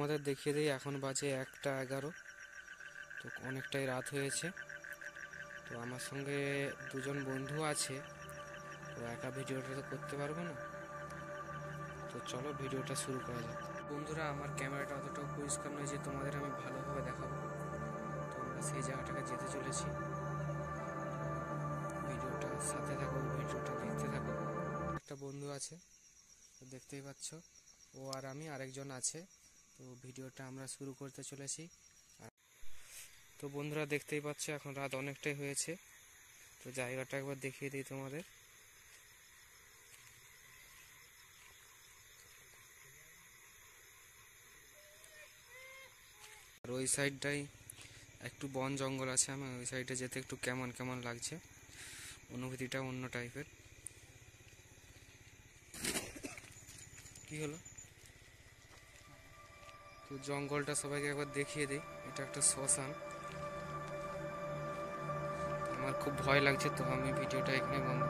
আমাদের দেখিয়ে দিই, এখন বাজে 1টা 11। তো অনেকটাই রাত হয়েছে। তো আমার সঙ্গে দুজন বন্ধু আছে, তো একা ভিডিওটা তো করতে পারবো না। তো চলো ভিডিওটা শুরু করা যাক। বন্ধুরা, আমার ক্যামেরাটা অতটাও পরিষ্কার নয় যে তোমাদের আমি ভালোভাবে দেখাবো। তো আমরা সেই জায়গাটাকে যেতে চলেছি। ভিডিওটার সাথে থাকো, ভিডিওটা দেখতে থাকো। একটা বন্ধু আছে, তো দেখতেই পাচ্ছ, ও আর আমি আরেকজন আছে। তো ভিডিওটা আমরা শুরু করতে চলেছি। তো বন্ধুরা, দেখতেই পাচ্ছ এখন রাত অনেকটাই হয়েছে। তো জায়গাটা একবার দেখিয়ে দিই তোমাদের। আর ওই সাইডটাই একটু বন জঙ্গল আছে, আমি ওই সাইডে যেতে একটু কেমন কেমন লাগছে, অনুভূতিটা অন্য টাইপের। কি হলো? তো জঙ্গলটা সবাইকে একবার দেখিয়ে দিই। এটা একটা শ্মশান। আমার খুব ভয় লাগছে, তো আমি ভিডিওটা এখানে বন্ধ